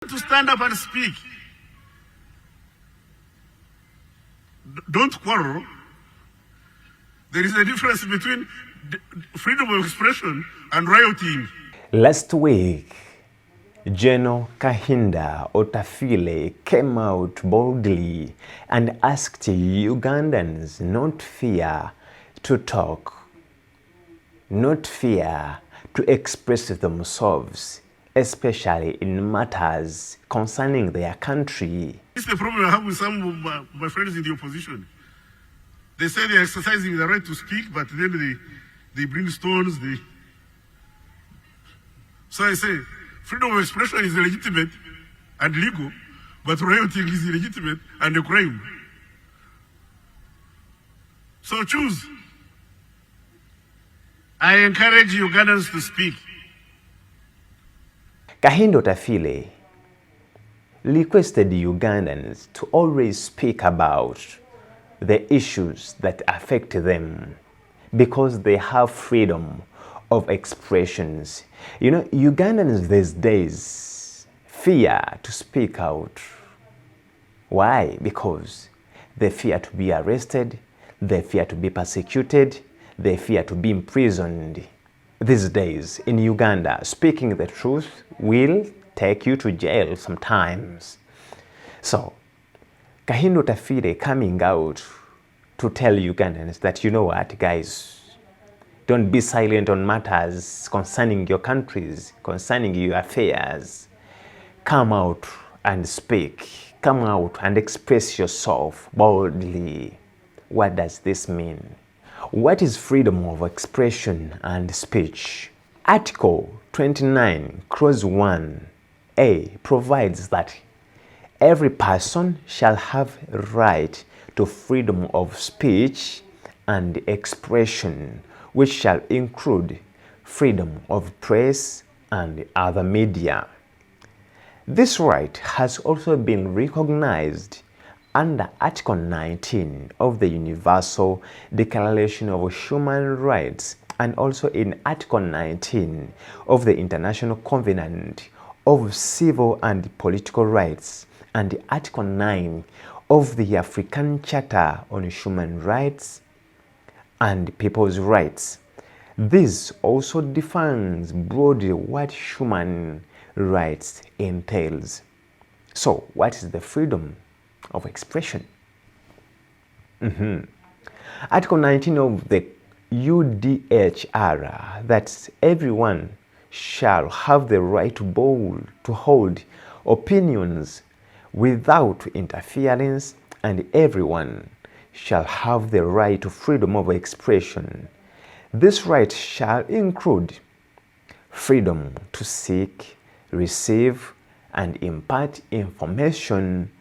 To stand up and speak. Don't quarrel. There is a difference between freedom of expression and rioting. Last week, General KAHINDA OTAFIIRE came out boldly and asked Ugandans not fear to talk, not fear to express themselves, especially in matters concerning their country. This is the problem I have with some of my friends in the opposition. They say they're exercising the right to speak, but then they bring stones. So I say, freedom of expression is legitimate and legal, but rioting is illegitimate and a crime. So choose. I encourage Ugandans to speak. KAHINDA OTAFIIRE requested Ugandans to always speak about the issues that affect them because they have freedom of expressions. You know, Ugandans these days fear to speak out. Why? Because they fear to be arrested, they fear to be persecuted, they fear to be imprisoned. These days in Uganda, speaking the truth will take you to jail sometimes. So, KAHINDA OTAFIIRE coming out to tell Ugandans that, you know what, guys, don't be silent on matters concerning your countries, concerning your affairs. Come out and speak. Come out and express yourself boldly. What does this mean? What is freedom of expression and speech? Article 29, Clause 1A provides that every person shall have right to freedom of speech and expression, which shall include freedom of press and other media. This right has also been recognized under Article 19 of the Universal Declaration of Human Rights and also in Article 19 of the International Covenant of Civil and Political Rights and Article 9 of the African Charter on Human Rights and People's Rights. This also defines broadly what human rights entails. So, what is the freedom of expression? Article 19 of the UDHR, that everyone shall have the right to hold opinions without interference, and everyone shall have the right to freedom of expression. This right shall include freedom to seek, receive, and impart information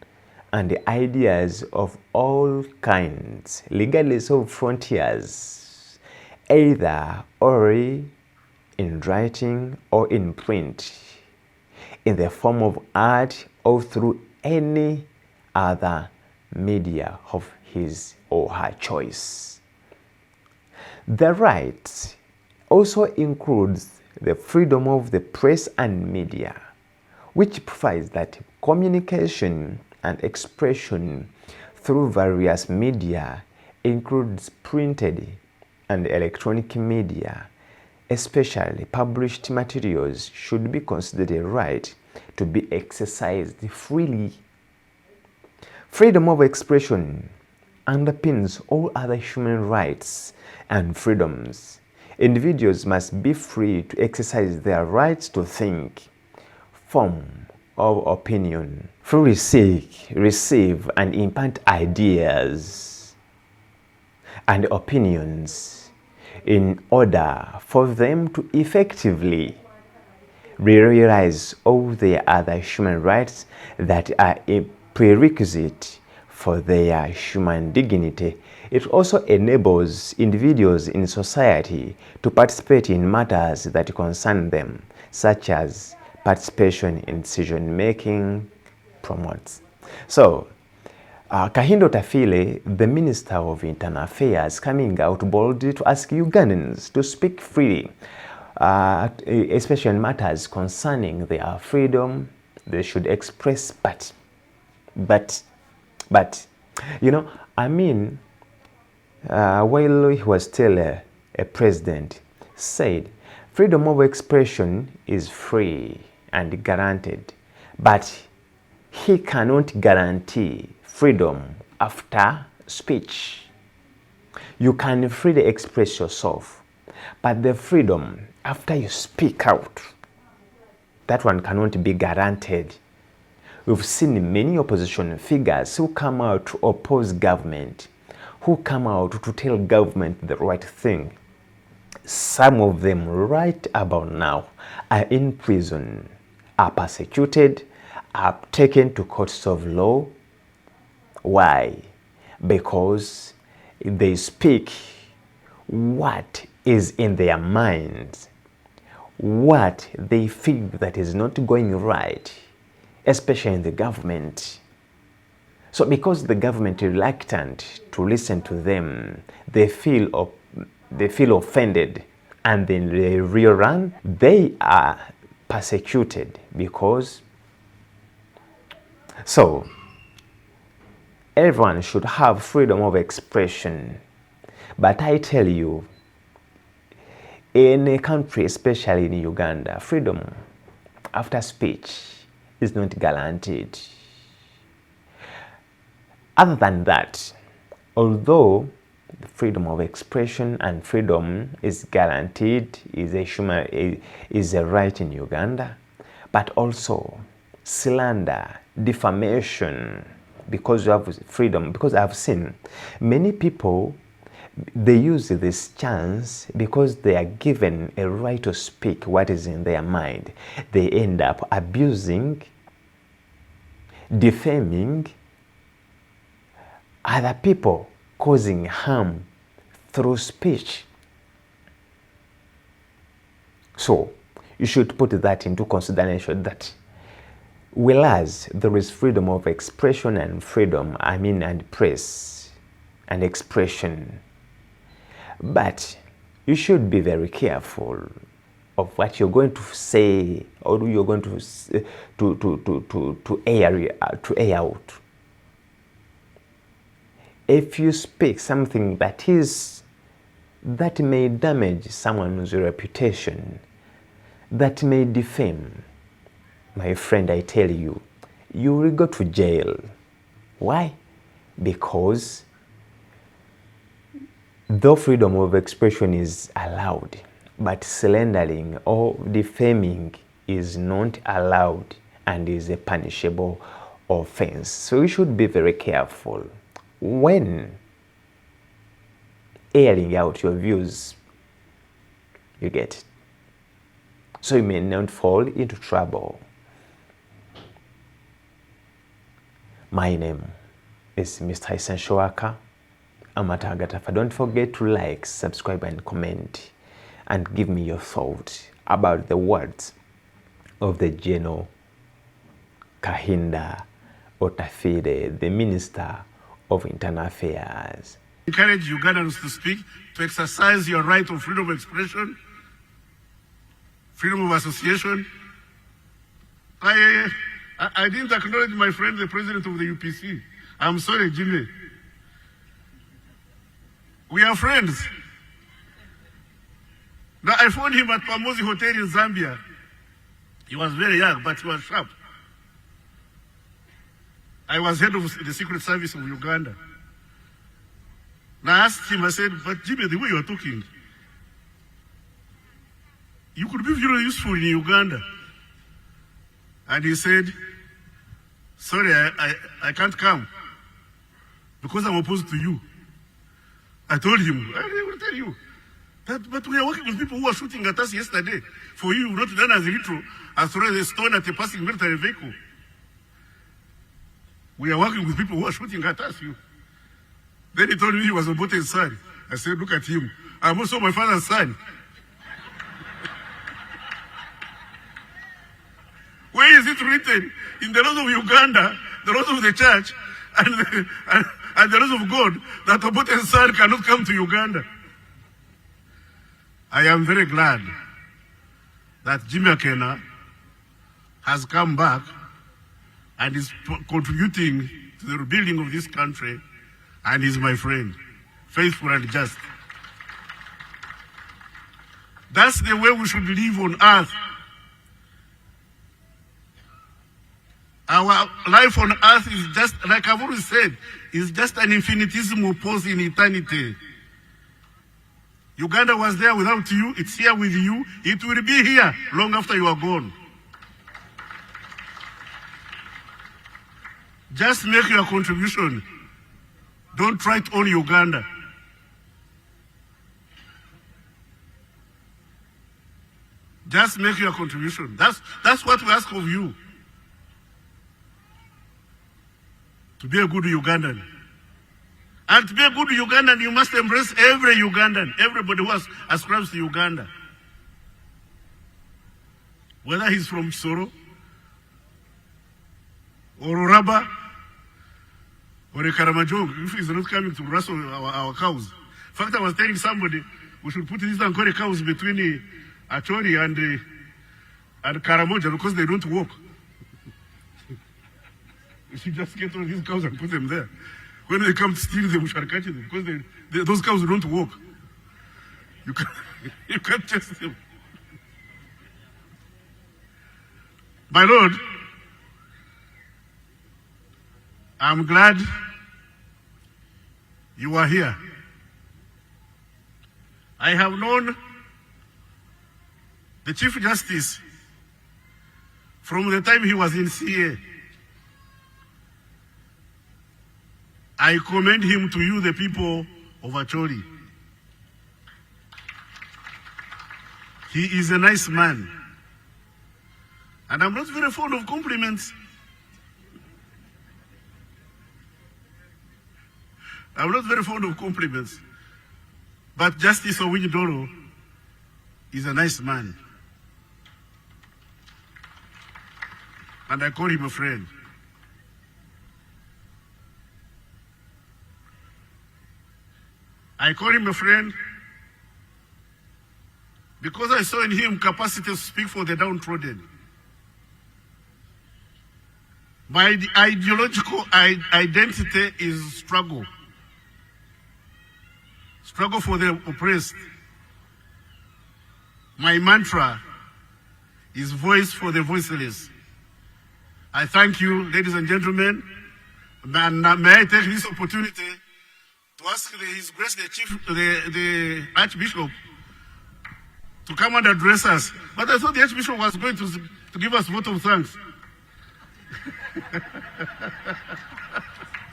and ideas of all kinds, regardless of frontiers, either orally, in writing, or in print, in the form of art or through any other media of his or her choice. The right also includes the freedom of the press and media, which provides that communication and expression through various media includes printed and electronic media, especially published materials, should be considered a right to be exercised freely. Freedom of expression underpins all other human rights and freedoms. Individuals must be free to exercise their rights to think, form of opinion, freely seek, receive, and impart ideas and opinions in order for them to effectively realize all the other human rights that are a prerequisite for their human dignity. It also enables individuals in society to participate in matters that concern them, such as participation in decision-making promotes. So, KAHINDA OTAFIIRE, the Minister of Internal Affairs, coming out boldly to ask Ugandans to speak freely, especially in matters concerning their freedom, they should express, but, you know, I mean, while he was still a president, said freedom of expression is free and guaranteed, but he cannot guarantee freedom after speech. You can freely express yourself, but the freedom after you speak out, that one cannot be guaranteed. We've seen many opposition figures who come out to oppose government, who come out to tell government the right thing. Some of them right about now are in prison, are persecuted, are taken to courts of law. Why? Because they speak what is in their minds, what they feel that is not going right, especially in the government. So because the government is reluctant to listen to them, they feel offended, and then they rerun. They are persecuted because. So everyone should have freedom of expression, but I tell you, in a country, especially in Uganda, freedom after speech is not guaranteed. Other than that, although freedom of expression and freedom is guaranteed, is a right in Uganda, but also slander, defamation, because you have freedom. Because I've seen many people, they use this chance because they are given a right to speak what is in their mind. They end up abusing, defaming other people, causing harm through speech. So you should put that into consideration, that whereas there is freedom of expression and and press and expression, but you should be very careful of what you're going to say or you're going to air out. If you speak something that may damage someone's reputation, that may defame, my friend, I tell you, you will go to jail. Why? Because though freedom of expression is allowed, but slandering or defaming is not allowed and is a punishable offense. So you should be very careful when airing out your views. You get it? So you may not fall into trouble. My name is Mr. Essential Worker. I'm at Agatafa. Don't forget to like, subscribe, and comment, and give me your thoughts about the words of the General KAHINDA OTAFIIRE, the Minister of Internal Affairs. Encourage Ugandans to speak, to exercise your right of freedom of expression, freedom of association. I didn't acknowledge my friend, the president of the UPC. I'm sorry, Jimmy. We are friends. Now, I found him at Pamozi Hotel in Zambia. He was very young, but he was sharp. I was head of the Secret Service of Uganda. Now I asked him, I said, but Jimmy, the way you are talking, you could be very useful in Uganda. And he said, sorry, I can't come because I'm opposed to you. I told him, I will tell you, but we are working with people who are shooting at us yesterday. For you, not done as little as throwing a stone at a passing military vehicle. We are working with people who are shooting at us. Then he told me he was Obote's son. I said, look at him. I'm also my father's son. Where is it written? In the laws of Uganda, the laws of the church, and the laws of God, that Obote's son cannot come to Uganda. I am very glad that Jimmy Akena has come back and is contributing to the rebuilding of this country, and is my friend, faithful and just. That's the way we should live on earth. Our life on earth is just, like I've always said, is just an infinitesimal pause in eternity. Uganda was there without you, it's here with you, it will be here long after you are gone. Just make your contribution. Don't try to own Uganda. Just make your contribution. That's what we ask of you. To be a good Ugandan. And to be a good Ugandan, you must embrace every Ugandan, everybody who ascribes to Uganda. Whether he's from Soro, or Uraba, or a Karamajong, if he's not coming to wrestle our cows. In fact, I was telling somebody, we should put these Ankole cows between Achori and Karamoja because they don't walk. We should just get all these cows and put them there. When they come to steal them, we shall catch them because those cows don't walk. You can't chase them. My Lord, I'm glad you are here. I have known the Chief Justice from the time he was in CA. I commend him to you, the people of Acholi. He is a nice man. And I'm not very fond of compliments. I'm not very fond of compliments. But Justice Owinidoro is a nice man. And I call him a friend. I call him a friend because I saw in him capacity to speak for the downtrodden. My ideological identity is struggle. Struggle for the oppressed. My mantra is voice for the voiceless. I thank you, ladies and gentlemen. And may I take this opportunity to ask His Grace the Archbishop to come and address us. But I thought the Archbishop was going to give us a vote of thanks.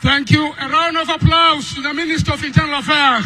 Thank you. A round of applause to the Minister of Internal Affairs.